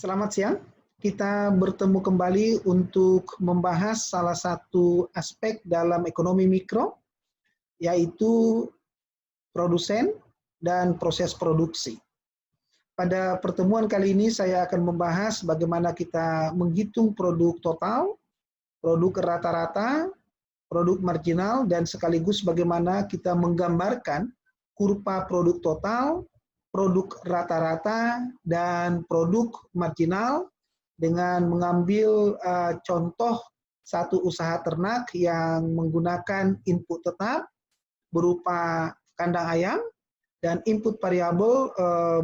Selamat siang. Kita bertemu kembali untuk membahas salah satu aspek dalam ekonomi mikro, yaitu produsen dan proses produksi. Pada pertemuan kali ini saya akan membahas bagaimana kita menghitung produk total, produk rata-rata, produk marginal, dan sekaligus bagaimana kita menggambarkan kurva produk total, produk rata-rata, dan produk marginal dengan mengambil contoh satu usaha ternak yang menggunakan input tetap berupa kandang ayam dan input variabel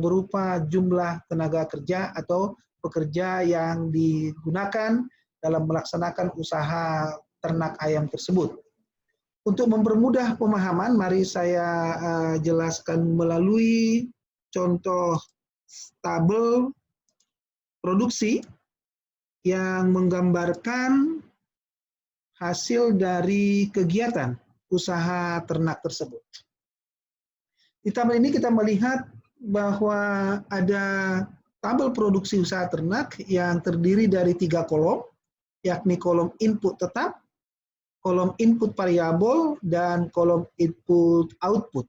berupa jumlah tenaga kerja atau pekerja yang digunakan dalam melaksanakan usaha ternak ayam tersebut. Untuk mempermudah pemahaman, mari saya jelaskan melalui contoh tabel produksi yang menggambarkan hasil dari kegiatan usaha ternak tersebut. Di tabel ini kita melihat bahwa ada tabel produksi usaha ternak yang terdiri dari 3 kolom, yakni kolom input tetap, kolom input variabel, dan kolom input output.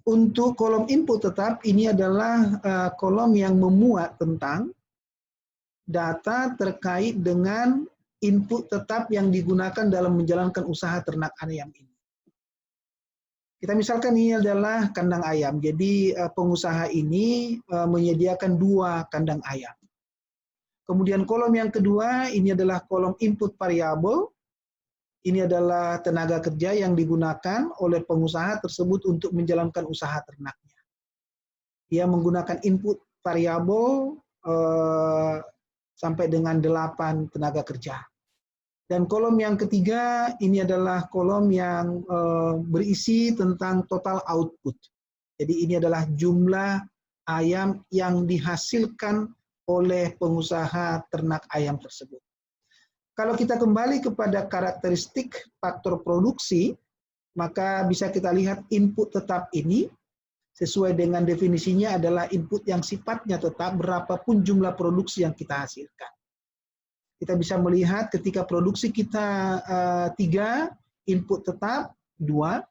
Untuk kolom input tetap, ini adalah kolom yang memuat tentang data terkait dengan input tetap yang digunakan dalam menjalankan usaha ternak ayam ini. Kita misalkan ini adalah kandang ayam, jadi pengusaha ini menyediakan 2 kandang ayam. Kemudian kolom yang kedua, ini adalah kolom input variabel. Ini adalah tenaga kerja yang digunakan oleh pengusaha tersebut untuk menjalankan usaha ternaknya. Dia menggunakan input variabel sampai dengan 8 tenaga kerja. Dan kolom yang ketiga, ini adalah kolom yang berisi tentang total output. Jadi ini adalah jumlah ayam yang dihasilkan oleh pengusaha ternak ayam tersebut. Kalau kita kembali kepada karakteristik faktor produksi, maka bisa kita lihat input tetap ini sesuai dengan definisinya adalah input yang sifatnya tetap berapapun jumlah produksi yang kita hasilkan. Kita bisa melihat ketika produksi kita 3, input tetap 2.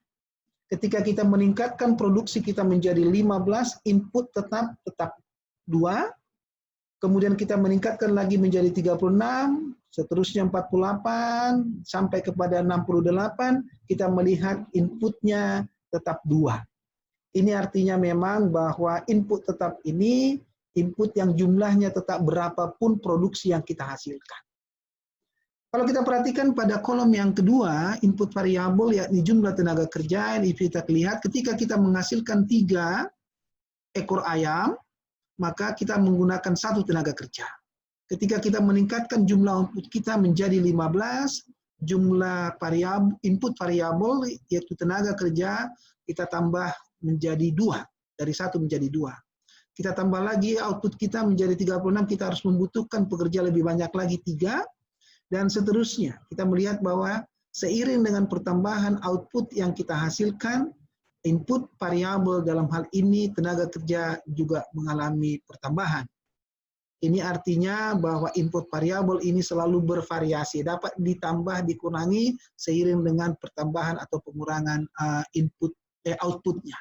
Ketika kita meningkatkan produksi kita menjadi 15, input tetap 2. Kemudian kita meningkatkan lagi menjadi 36, seterusnya 48, sampai kepada 68, kita melihat inputnya tetap 2. Ini artinya memang bahwa input tetap ini input yang jumlahnya tetap berapapun produksi yang kita hasilkan. Kalau kita perhatikan pada kolom yang kedua, input variabel yakni jumlah tenaga kerja, ini kita lihat ketika kita menghasilkan 3 ekor ayam, maka kita menggunakan 1 tenaga kerja. Ketika kita meningkatkan jumlah output kita menjadi 15, jumlah variabel, input variabel yaitu tenaga kerja kita tambah menjadi 2, dari 1 menjadi 2. Kita tambah lagi output kita menjadi 36, kita harus membutuhkan pekerja lebih banyak lagi 3, dan seterusnya. Kita melihat bahwa seiring dengan pertambahan output yang kita hasilkan, input variabel dalam hal ini tenaga kerja juga mengalami pertambahan. Ini artinya bahwa input variabel ini selalu bervariasi, dapat ditambah, dikurangi seiring dengan pertambahan atau pengurangan outputnya.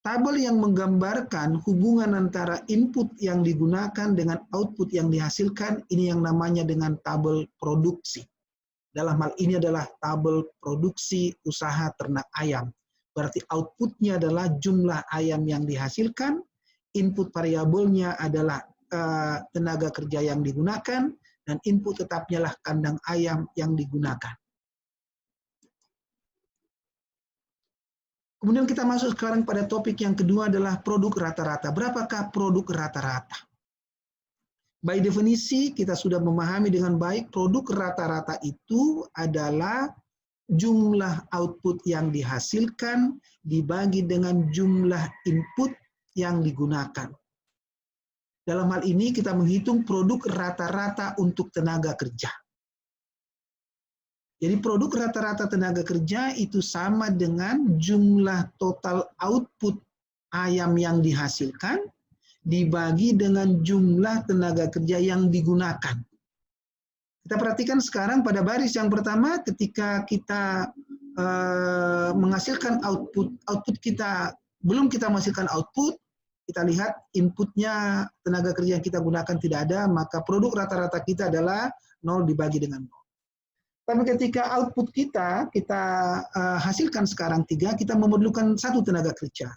Tabel yang menggambarkan hubungan antara input yang digunakan dengan output yang dihasilkan, ini yang namanya dengan tabel produksi. Dalam hal ini adalah tabel produksi usaha ternak ayam. Berarti outputnya adalah jumlah ayam yang dihasilkan, input variabelnya adalah tenaga kerja yang digunakan, dan input tetapnya lah kandang ayam yang digunakan. Kemudian kita masuk sekarang pada topik yang kedua adalah produk rata-rata. Berapakah produk rata-rata? By definisi kita sudah memahami dengan baik produk rata-rata itu adalah jumlah output yang dihasilkan dibagi dengan jumlah input yang digunakan. Dalam hal ini kita menghitung produk rata-rata untuk tenaga kerja. Jadi produk rata-rata tenaga kerja itu sama dengan jumlah total output ayam yang dihasilkan dibagi dengan jumlah tenaga kerja yang digunakan. Kita perhatikan sekarang pada baris yang pertama ketika kita menghasilkan output kita, belum kita menghasilkan output, kita lihat inputnya tenaga kerja yang kita gunakan tidak ada, maka produk rata-rata kita adalah 0 dibagi dengan 0. Tapi ketika output kita hasilkan sekarang 3, kita memerlukan 1 tenaga kerja.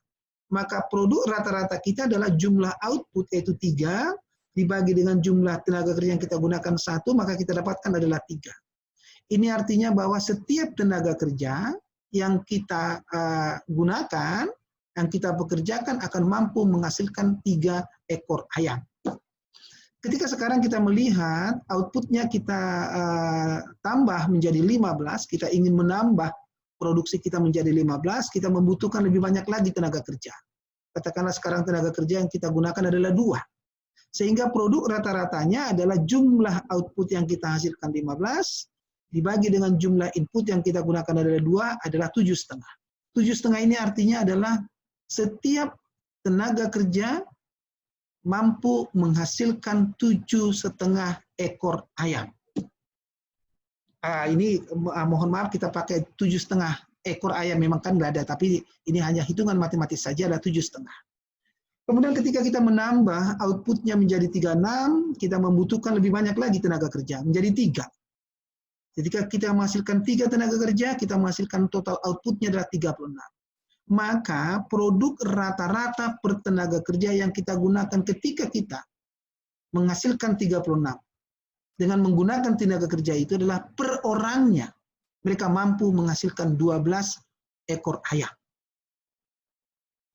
Maka produk rata-rata kita adalah jumlah output yaitu 3, dibagi dengan jumlah tenaga kerja yang kita gunakan 1, maka kita dapatkan adalah 3. Ini artinya bahwa setiap tenaga kerja yang kita gunakan, yang kita pekerjakan akan mampu menghasilkan 3 ekor ayam. Ketika sekarang kita melihat outputnya kita tambah menjadi 15, kita ingin menambah produksi kita menjadi 15, kita membutuhkan lebih banyak lagi tenaga kerja. Katakanlah sekarang tenaga kerja yang kita gunakan adalah 2. Sehingga produk rata-ratanya adalah jumlah output yang kita hasilkan 15, dibagi dengan jumlah input yang kita gunakan adalah 2, adalah 7,5. 7,5 ini artinya adalah setiap tenaga kerja mampu menghasilkan 7,5 ekor ayam. Ini mohon maaf kita pakai 7,5 ekor ayam, memang kan nggak ada, tapi ini hanya hitungan matematis saja, ada 7,5. Kemudian ketika kita menambah outputnya menjadi 36, kita membutuhkan lebih banyak lagi tenaga kerja, menjadi 3. Ketika kita menghasilkan 3 tenaga kerja, kita menghasilkan total outputnya adalah 36. Maka produk rata-rata per tenaga kerja yang kita gunakan ketika kita menghasilkan 36 dengan menggunakan tenaga kerja itu adalah per orangnya mereka mampu menghasilkan 12 ekor ayam.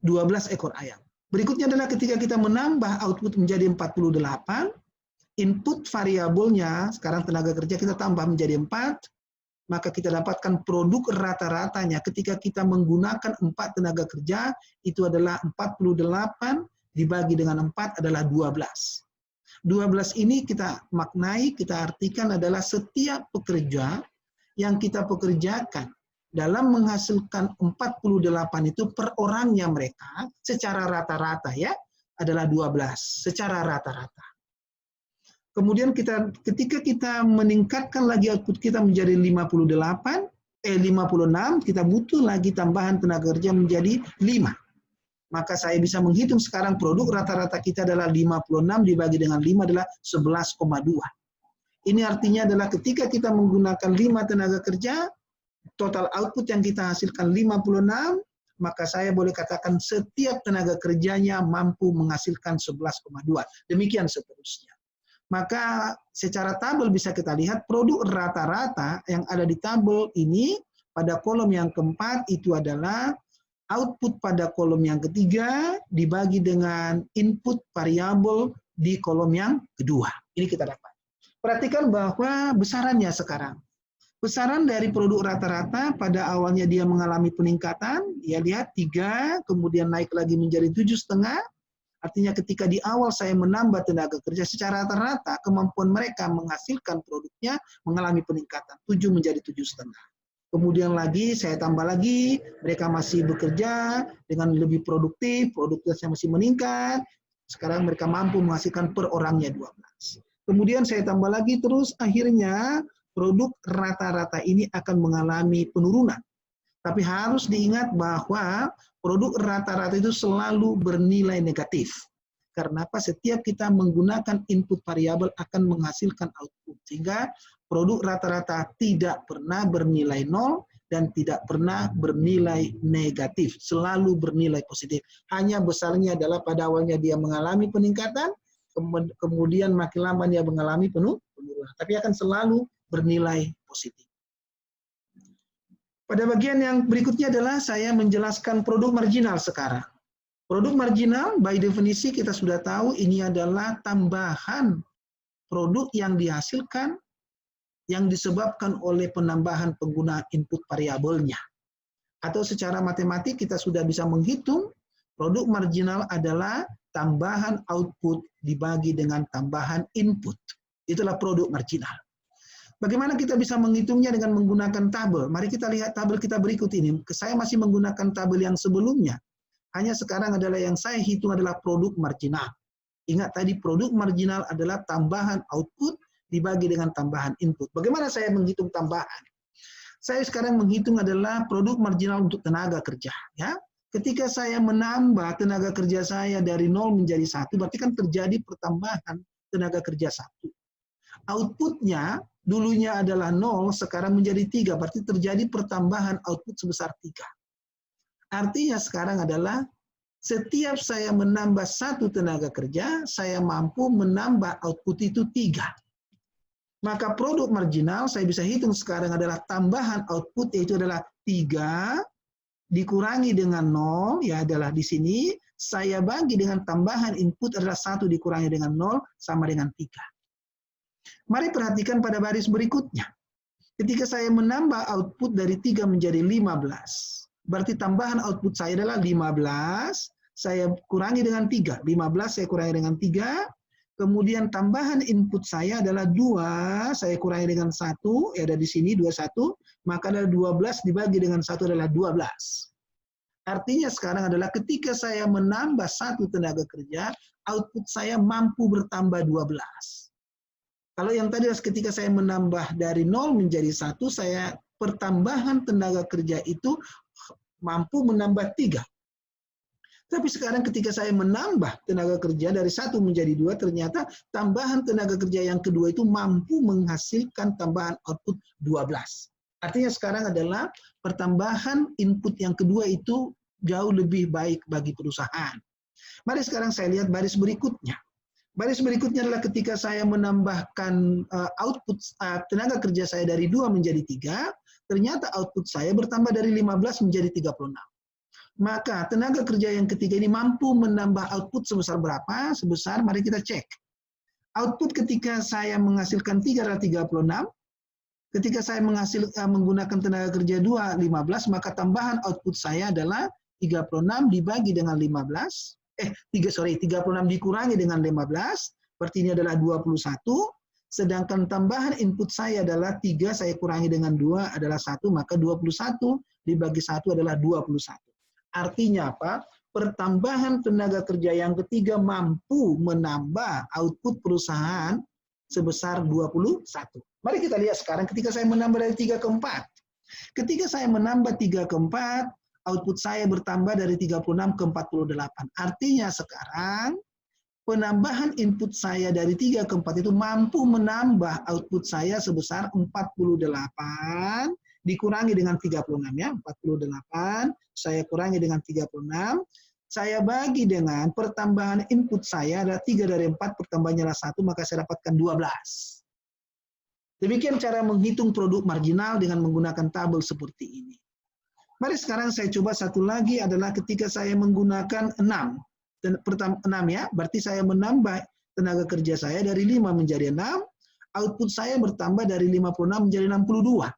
12 ekor ayam. Berikutnya adalah ketika kita menambah output menjadi 48, input variabelnya sekarang tenaga kerja kita tambah menjadi 4, maka kita dapatkan produk rata-ratanya ketika kita menggunakan 4 tenaga kerja, itu adalah 48 dibagi dengan 4 adalah 12. 12 ini kita maknai, kita artikan adalah setiap pekerja yang kita pekerjakan dalam menghasilkan 48 itu per orangnya mereka, secara rata-rata ya, adalah 12, secara rata-rata. Kemudian ketika kita meningkatkan lagi output kita menjadi 56, kita butuh lagi tambahan tenaga kerja menjadi 5. Maka saya bisa menghitung sekarang produk rata-rata kita adalah 56 dibagi dengan 5 adalah 11,2. Ini artinya adalah ketika kita menggunakan 5 tenaga kerja, total output yang kita hasilkan 56, maka saya boleh katakan setiap tenaga kerjanya mampu menghasilkan 11,2. Demikian seterusnya. Maka secara tabel bisa kita lihat produk rata-rata yang ada di tabel ini pada kolom yang keempat itu adalah output pada kolom yang ketiga dibagi dengan input variabel di kolom yang kedua. Ini kita dapat. Perhatikan bahwa besarannya sekarang. Besaran dari produk rata-rata pada awalnya dia mengalami peningkatan, ya lihat 3, kemudian naik lagi menjadi 7,5. Artinya ketika di awal saya menambah tenaga kerja secara rata-rata, kemampuan mereka menghasilkan produknya mengalami peningkatan. 7 menjadi 7,5. Kemudian lagi saya tambah lagi, mereka masih bekerja dengan lebih produktif, produktivitasnya masih meningkat. Sekarang mereka mampu menghasilkan per orangnya 12. Kemudian saya tambah lagi terus, akhirnya produk rata-rata ini akan mengalami penurunan. Tapi harus diingat bahwa produk rata-rata itu selalu bernilai negatif. Karena apa? Setiap kita menggunakan input variabel akan menghasilkan output. Sehingga produk rata-rata tidak pernah bernilai 0 dan tidak pernah bernilai negatif. Selalu bernilai positif. Hanya besarnya adalah pada awalnya dia mengalami peningkatan, kemudian makin lama dia mengalami penurunan. Tapi akan selalu bernilai positif. Pada bagian yang berikutnya adalah saya menjelaskan produk marginal sekarang. Produk marginal, by definisi kita sudah tahu ini adalah tambahan produk yang dihasilkan yang disebabkan oleh penambahan penggunaan input variabelnya. Atau secara matematik kita sudah bisa menghitung produk marginal adalah tambahan output dibagi dengan tambahan input. Itulah produk marginal. Bagaimana kita bisa menghitungnya dengan menggunakan tabel? Mari kita lihat tabel kita berikut ini. Saya masih menggunakan tabel yang sebelumnya. Hanya sekarang adalah yang saya hitung adalah produk marginal. Ingat tadi produk marginal adalah tambahan output dibagi dengan tambahan input. Bagaimana saya menghitung tambahan? Saya sekarang menghitung adalah produk marginal untuk tenaga kerja. Ya. Ketika saya menambah tenaga kerja saya dari 0 menjadi 1, berarti kan terjadi pertambahan tenaga kerja 1. Outputnya dulunya adalah 0, sekarang menjadi 3, berarti terjadi pertambahan output sebesar 3. Artinya sekarang adalah setiap saya menambah 1 tenaga kerja, saya mampu menambah output itu 3. Maka produk marginal saya bisa hitung sekarang adalah tambahan output, yaitu adalah 3 dikurangi dengan 0, ya adalah di sini, saya bagi dengan tambahan input adalah 1 dikurangi dengan 0, sama dengan 3. Mari perhatikan pada baris berikutnya. Ketika saya menambah output dari 3 menjadi 15, berarti tambahan output saya adalah 15, saya kurangi dengan 3. 15 saya kurangi dengan 3, kemudian tambahan input saya adalah 2, saya kurangi dengan 1, ya ada di sini 21, maka adalah 12 dibagi dengan 1 adalah 12. Artinya sekarang adalah ketika saya menambah 1 tenaga kerja, output saya mampu bertambah 12. Kalau yang tadi ketika saya menambah dari 0 menjadi 1, saya pertambahan tenaga kerja itu mampu menambah 3. Tapi sekarang ketika saya menambah tenaga kerja dari 1 menjadi 2, ternyata tambahan tenaga kerja yang kedua itu mampu menghasilkan tambahan output 12. Artinya sekarang adalah pertambahan input yang kedua itu jauh lebih baik bagi perusahaan. Mari sekarang saya lihat baris berikutnya. Baris berikutnya adalah ketika saya menambahkan output tenaga kerja saya dari 2 menjadi 3, ternyata output saya bertambah dari 15 menjadi 36. Maka tenaga kerja yang ketiga ini mampu menambah output sebesar berapa? Sebesar, mari kita cek. Output ketika saya menghasilkan 3 adalah 36. Ketika saya menggunakan tenaga kerja 2, 15, maka tambahan output saya adalah 36 dibagi dengan 36 dikurangi dengan 15, berarti ini adalah 21. Sedangkan tambahan input saya adalah 3, saya kurangi dengan 2 adalah 1, maka 21 dibagi 1 adalah 21. Artinya apa? Pertambahan tenaga kerja yang ketiga mampu menambah output perusahaan sebesar 21. Mari kita lihat sekarang ketika saya menambah dari 3 ke 4. Ketika saya menambah 3 ke 4, output saya bertambah dari 36 ke 48. Artinya sekarang penambahan input saya dari 3 ke 4 itu mampu menambah output saya sebesar 48 dikurangi dengan 36 ya, 48 saya kurangi dengan 36, saya bagi dengan pertambahan input saya ada 3 dari 4, pertambahannya adalah 1, maka saya dapatkan 12. Demikian cara menghitung produk marginal dengan menggunakan tabel seperti ini. Mari sekarang saya coba satu lagi adalah ketika saya menggunakan 6 ya, berarti saya menambah tenaga kerja saya dari 5 menjadi 6, output saya bertambah dari 56 menjadi 62.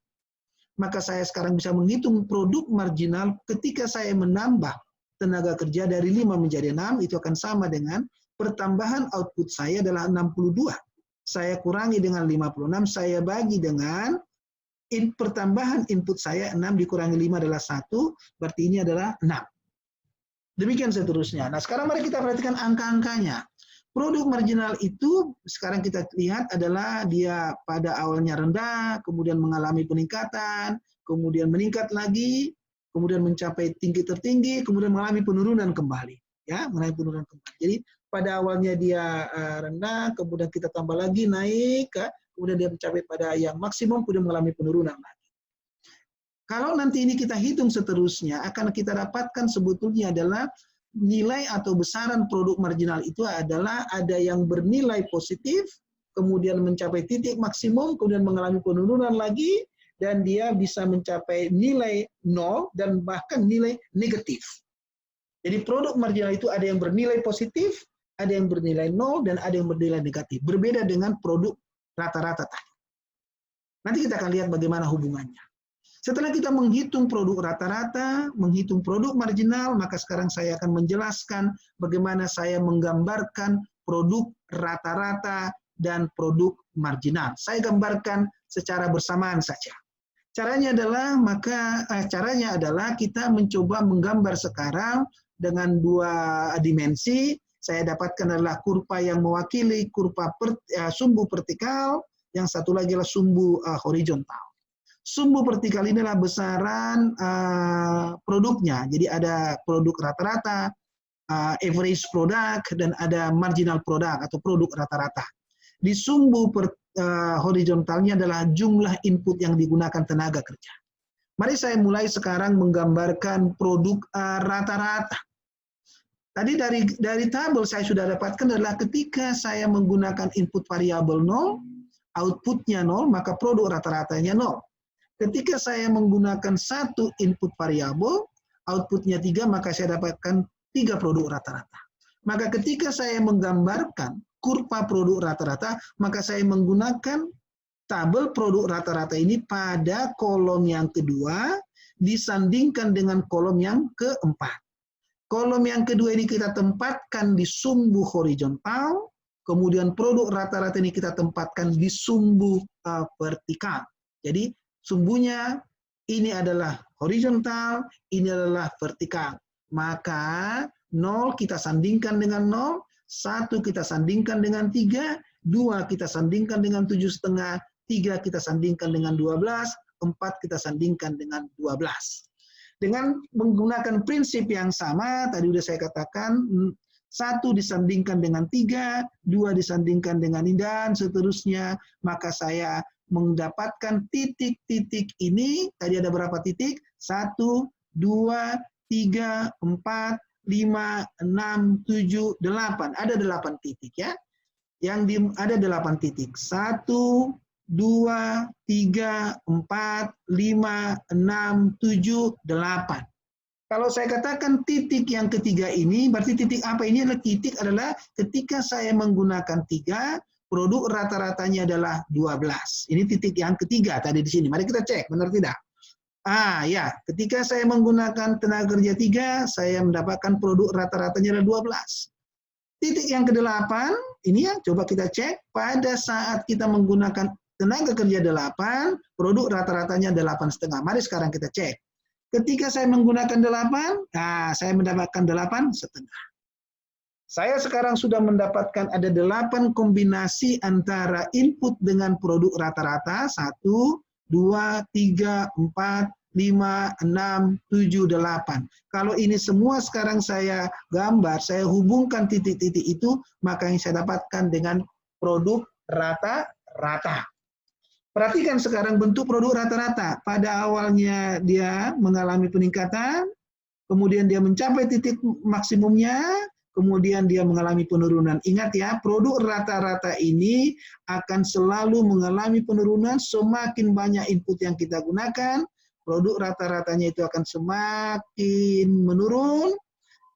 Maka saya sekarang bisa menghitung produk marginal ketika saya menambah tenaga kerja dari 5 menjadi 6, itu akan sama dengan pertambahan output saya adalah 62. Saya kurangi dengan 56, saya bagi dengan pertambahan input saya 6 dikurangi 5 adalah 1, berarti ini adalah 6. Demikian seterusnya. Nah sekarang mari kita perhatikan angka-angkanya. Produk marginal itu sekarang kita lihat adalah dia pada awalnya rendah, kemudian mengalami peningkatan, kemudian meningkat lagi, kemudian mencapai tinggi tertinggi, kemudian mengalami penurunan kembali. Ya, mengalami penurunan kembali. Jadi pada awalnya dia rendah, kemudian kita tambah lagi naik, kemudian dia mencapai pada yang maksimum, kemudian mengalami penurunan lagi. Kalau nanti ini kita hitung seterusnya, akan kita dapatkan sebetulnya adalah nilai atau besaran produk marginal itu adalah ada yang bernilai positif, kemudian mencapai titik maksimum, kemudian mengalami penurunan lagi, dan dia bisa mencapai nilai 0 dan bahkan nilai negatif. Jadi produk marginal itu ada yang bernilai positif, ada yang bernilai 0, dan ada yang bernilai negatif. Berbeda dengan produk rata-rata tadi. Nanti kita akan lihat bagaimana hubungannya. Setelah kita menghitung produk rata-rata, menghitung produk marginal, maka sekarang saya akan menjelaskan bagaimana saya menggambarkan produk rata-rata dan produk marginal. Saya gambarkan secara bersamaan saja. Caranya adalah kita mencoba menggambar sekarang dengan 2 dimensi. saya dapatkan adalah kurva yang mewakili kurva sumbu vertikal, yang satu lagi adalah sumbu horizontal. Sumbu vertikal ini adalah besaran produknya, jadi ada produk rata-rata, average product, dan ada marginal product atau produk rata-rata. Di sumbu horizontalnya adalah jumlah input yang digunakan tenaga kerja. Mari saya mulai sekarang menggambarkan produk rata-rata. Tadi dari tabel saya sudah dapatkan adalah ketika saya menggunakan input variabel 0, outputnya 0, maka produk rata-ratanya 0. Ketika saya menggunakan satu input variabel, outputnya 3, maka saya dapatkan 3 produk rata-rata. Maka ketika saya menggambarkan kurva produk rata-rata, maka saya menggunakan tabel produk rata-rata ini pada kolom yang kedua disandingkan dengan kolom yang keempat. Kolom yang kedua ini kita tempatkan di sumbu horizontal, kemudian produk rata-rata ini kita tempatkan di sumbu vertikal. Jadi sumbunya ini adalah horizontal, ini adalah vertikal. Maka 0 kita sandingkan dengan 0, 1 kita sandingkan dengan 3, 2 kita sandingkan dengan 7,5, 3 kita sandingkan dengan 12, 4 kita sandingkan dengan 12. Dengan menggunakan prinsip yang sama, tadi sudah saya katakan, 1 disandingkan dengan 3, 2 disandingkan dengan ini, dan seterusnya, maka saya mendapatkan titik-titik ini, tadi ada berapa titik? 1, 2, 3, 4, 5, 6, 7, 8. Ada 8 titik ya. Ada 8 titik. 1, 2, 3, 4, 5, 6, 7, 8. Kalau saya katakan titik yang ketiga ini, berarti titik apa ini adalah titik adalah ketika saya menggunakan 3, produk rata-ratanya adalah 12. Ini titik yang ketiga tadi di sini. Mari kita cek, benar tidak? Ya, ketika saya menggunakan tenaga kerja 3, saya mendapatkan produk rata-ratanya adalah 12. Titik yang ke-8, ini ya, coba kita cek, pada saat kita menggunakan tenaga kerja 8, produk rata-ratanya 8,5. Mari sekarang kita cek. Ketika saya menggunakan 8, saya mendapatkan 8,5. Saya sekarang sudah mendapatkan ada 8 kombinasi antara input dengan produk rata-rata. 1, 2, 3, 4, 5, 6, 7, 8. Kalau ini semua sekarang saya gambar, saya hubungkan titik-titik itu, maka yang saya dapatkan dengan produk rata-rata. Perhatikan sekarang bentuk produk rata-rata. Pada awalnya dia mengalami peningkatan, kemudian dia mencapai titik maksimumnya, kemudian dia mengalami penurunan. Ingat ya, produk rata-rata ini akan selalu mengalami penurunan semakin banyak input yang kita gunakan, produk rata-ratanya itu akan semakin menurun,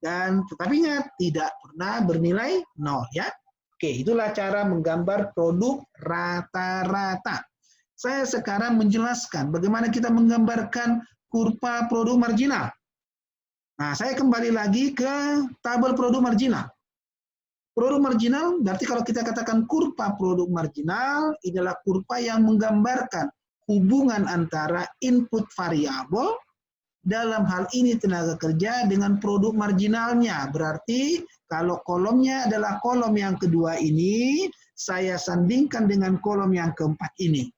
dan tetapi ingat, tidak pernah bernilai 0 ya. Oke, itulah cara menggambar produk rata-rata. Saya sekarang menjelaskan bagaimana kita menggambarkan kurva produk marginal. Nah, saya kembali lagi ke tabel produk marginal. Produk marginal, berarti kalau kita katakan kurva produk marginal, inilah kurva yang menggambarkan hubungan antara input variabel, dalam hal ini tenaga kerja, dengan produk marginalnya. Berarti kalau kolomnya adalah kolom yang kedua ini, saya sandingkan dengan kolom yang keempat ini.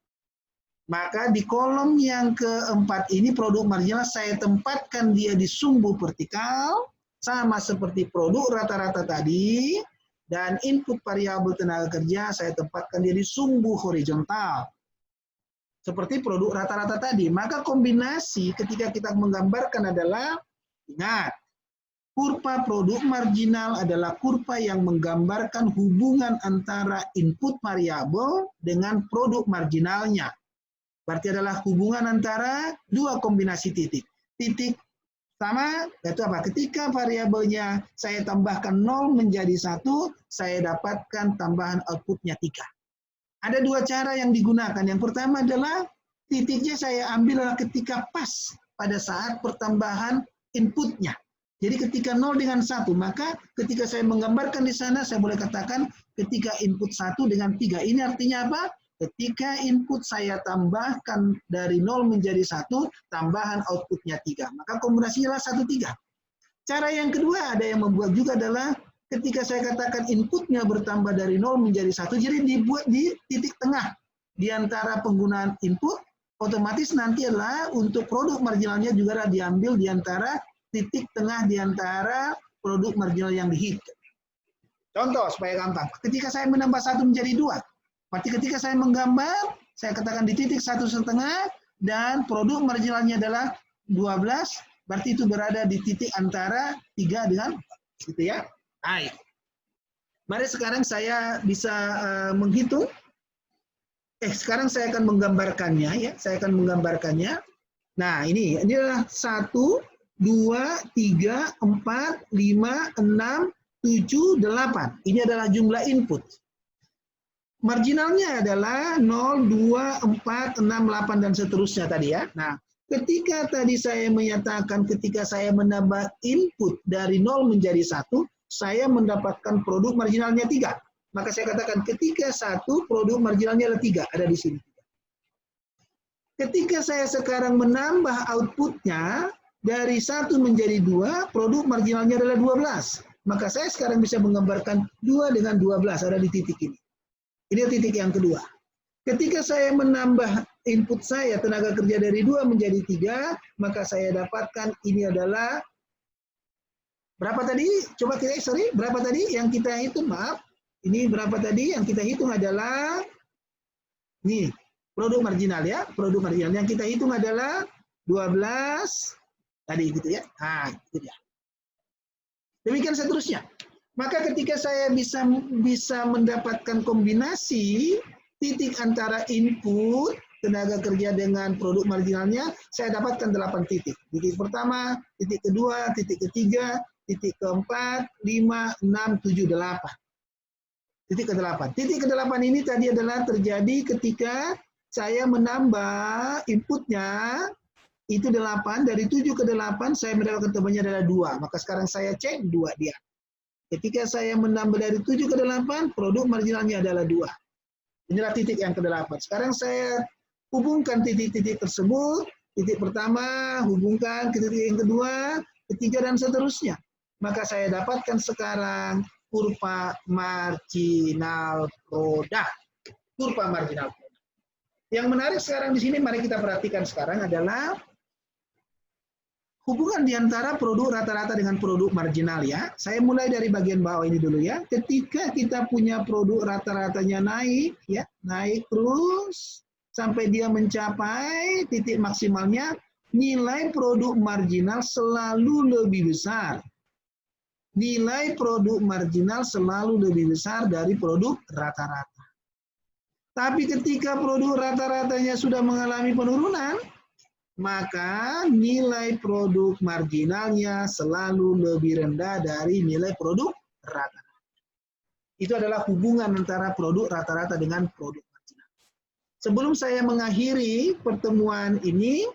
Maka di kolom yang keempat ini produk marginal saya tempatkan dia di sumbu vertikal, sama seperti produk rata-rata tadi, dan input variabel tenaga kerja saya tempatkan dia di sumbu horizontal. Seperti produk rata-rata tadi. Maka kombinasi ketika kita menggambarkan adalah, ingat, kurva produk marginal adalah kurva yang menggambarkan hubungan antara input variabel dengan produk marginalnya. Berarti adalah hubungan antara dua kombinasi titik. Titik sama, yaitu apa? Ketika variabelnya saya tambahkan 0 menjadi 1, saya dapatkan tambahan outputnya 3. Ada 2 cara yang digunakan. Yang pertama adalah titiknya saya ambil ketika pas pada saat pertambahan inputnya. Jadi ketika 0 dengan 1, maka ketika saya menggambarkan di sana, saya boleh katakan ketika input 1 dengan 3. Ini artinya apa? Ketika input saya tambahkan dari 0 menjadi 1, tambahan outputnya 3. Maka kombinasinya adalah 1, 3. Cara yang kedua ada yang membuat juga adalah ketika saya katakan inputnya bertambah dari 0 menjadi 1, jadi dibuat di titik tengah di antara penggunaan input, otomatis nanti adalah untuk produk marginalnya juga diambil di antara titik tengah di antara produk marginal yang dihitung. Contoh supaya gampang, ketika saya menambah 1 menjadi 2, berarti ketika saya menggambar, saya katakan di titik 1,5 dan produk marginalnya adalah 12, berarti itu berada di titik antara 3 dengan 4, gitu ya. Baik. Mari sekarang saya bisa menghitung. Sekarang saya akan menggambarkannya ya. Saya akan menggambarkannya. Nah, ini adalah 1, 2, 3, 4, 5, 6, 7, 8. Ini adalah jumlah input. Marginalnya adalah 0, 2, 4, 6, 8 dan seterusnya tadi ya. Nah, ketika tadi saya menyatakan ketika saya menambah input dari 0 menjadi 1, saya mendapatkan produk marginalnya 3. Maka saya katakan ketika 1, produk marginalnya adalah 3, ada di sini. Ketika saya sekarang menambah outputnya dari 1 menjadi 2, produk marginalnya adalah 12. Maka saya sekarang bisa menggambarkan 2 dengan 12, ada di titik ini. Ini titik yang kedua. Ketika saya menambah input saya, tenaga kerja dari 2 menjadi 3, maka saya dapatkan ini adalah berapa tadi? Coba kita, berapa tadi yang kita hitung? Maaf, ini berapa tadi yang kita hitung adalah, nih, produk marginal ya. Produk marginal yang kita hitung adalah 12, tadi gitu ya. Nah, itu dia. Demikian seterusnya. Maka ketika saya bisa mendapatkan kombinasi titik antara input, tenaga kerja dengan produk marginalnya, saya dapatkan 8 titik. Titik pertama, titik kedua, titik ketiga, titik keempat, 5, 6, 7, 8. Titik ke-8. Titik ke-8 ini tadi adalah terjadi ketika saya menambah inputnya, itu 8, dari 7 ke 8, saya mendapatkan temannya adalah 2. Maka sekarang saya cek 2 dia. Ketika saya menambah dari 7 ke 8, produk marginalnya adalah 2. Inilah titik yang ke-8. Sekarang saya hubungkan titik-titik tersebut. Titik pertama, hubungkan ke titik yang kedua, ketiga, dan seterusnya. Maka saya dapatkan sekarang kurva marginal produk. Kurva marginal produk. Yang menarik sekarang di sini, mari kita perhatikan sekarang adalah hubungan di antara produk rata-rata dengan produk marginal ya. Saya mulai dari bagian bawah ini dulu ya. Ketika kita punya produk rata-ratanya naik ya, naik terus sampai dia mencapai titik maksimalnya, nilai produk marginal selalu lebih besar. Nilai produk marginal selalu lebih besar dari produk rata-rata. Tapi ketika produk rata-ratanya sudah mengalami penurunan, maka nilai produk marginalnya selalu lebih rendah dari nilai produk rata-rata. Itu adalah hubungan antara produk rata-rata dengan produk marginal. Sebelum saya mengakhiri pertemuan ini,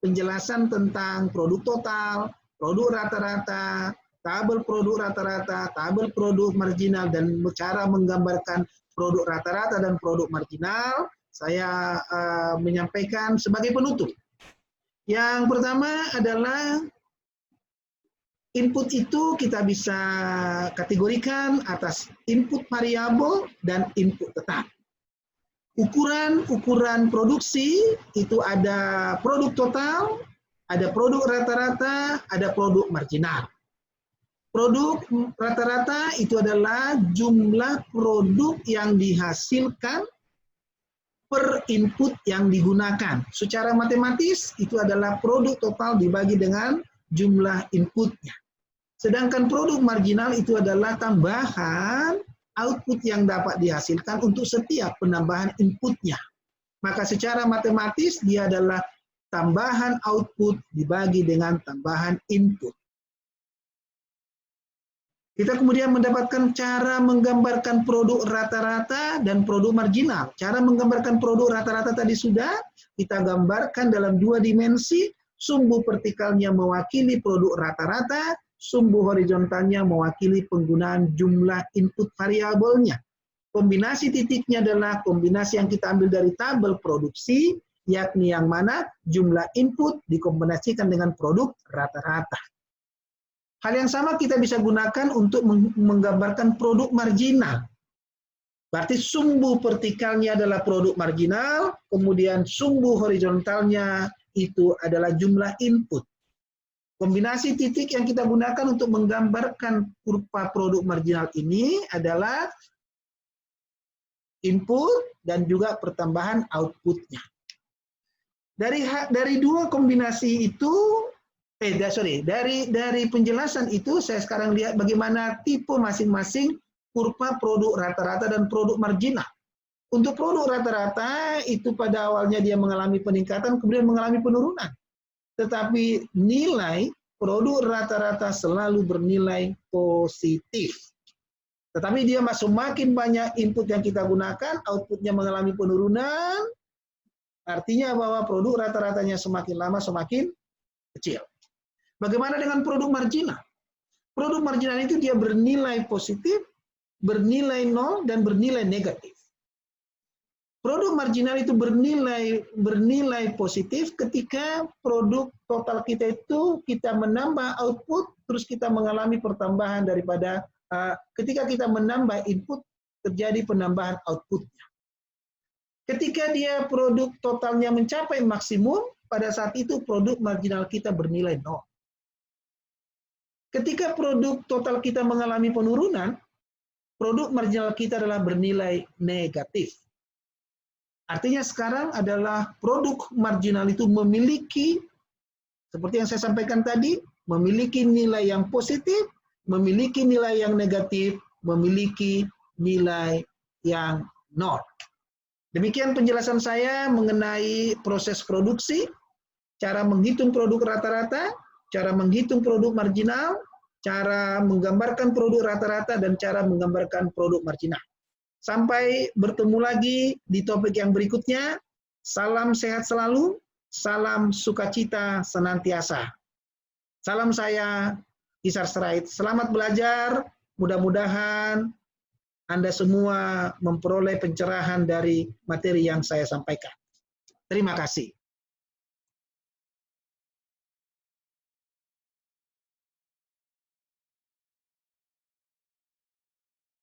penjelasan tentang produk total, produk rata-rata, tabel produk rata-rata, tabel produk marginal, dan cara menggambarkan produk rata-rata dan produk marginal, saya menyampaikan sebagai penutup. Yang pertama adalah input itu kita bisa kategorikan atas input variabel dan input tetap. Ukuran produksi itu ada produk total, ada produk rata-rata, ada produk marginal. Produk rata-rata itu adalah jumlah produk yang dihasilkan per input yang digunakan. Secara matematis itu adalah produk total dibagi dengan jumlah inputnya. Sedangkan produk marginal itu adalah tambahan output yang dapat dihasilkan untuk setiap penambahan inputnya. Maka secara matematis dia adalah tambahan output dibagi dengan tambahan input. Kita kemudian mendapatkan cara menggambarkan produk rata-rata dan produk marginal. Cara menggambarkan produk rata-rata tadi sudah kita gambarkan dalam 2 dimensi, sumbu vertikalnya mewakili produk rata-rata, sumbu horizontalnya mewakili penggunaan jumlah input variabelnya. Kombinasi titiknya adalah kombinasi yang kita ambil dari tabel produksi, yakni yang mana jumlah input dikombinasikan dengan produk rata-rata. Hal yang sama kita bisa gunakan untuk menggambarkan produk marginal. Berarti sumbu vertikalnya adalah produk marginal, kemudian sumbu horizontalnya itu adalah jumlah input. Kombinasi titik yang kita gunakan untuk menggambarkan kurva produk marginal ini adalah input dan juga pertambahan outputnya. Dari dua kombinasi itu, dari penjelasan itu saya sekarang lihat bagaimana tipe masing-masing kurva produk rata-rata dan produk marginal. Untuk produk rata-rata itu pada awalnya dia mengalami peningkatan, kemudian mengalami penurunan. Tetapi nilai produk rata-rata selalu bernilai positif. Tetapi dia semakin banyak input yang kita gunakan, outputnya mengalami penurunan, artinya bahwa produk rata-ratanya semakin lama semakin kecil. Bagaimana dengan produk marginal? Produk marginal itu dia bernilai positif, bernilai nol, dan bernilai negatif. Produk marginal itu bernilai positif ketika produk total kita itu kita menambah output, terus kita mengalami pertambahan daripada ketika kita menambah input, terjadi penambahan outputnya. Ketika dia produk totalnya mencapai maksimum, pada saat itu produk marginal kita bernilai nol. Ketika produk total kita mengalami penurunan, produk marginal kita adalah bernilai negatif. Artinya sekarang adalah produk marginal itu memiliki, seperti yang saya sampaikan tadi, memiliki nilai yang positif, memiliki nilai yang negatif, memiliki nilai yang nol. Demikian penjelasan saya mengenai proses produksi, cara menghitung produk rata-rata, cara menghitung produk marginal, cara menggambarkan produk rata-rata, dan cara menggambarkan produk marginal. Sampai bertemu lagi di topik yang berikutnya. Salam sehat selalu, salam sukacita senantiasa. Salam saya, Isar Sirait. Selamat belajar, mudah-mudahan Anda semua memperoleh pencerahan dari materi yang saya sampaikan. Terima kasih.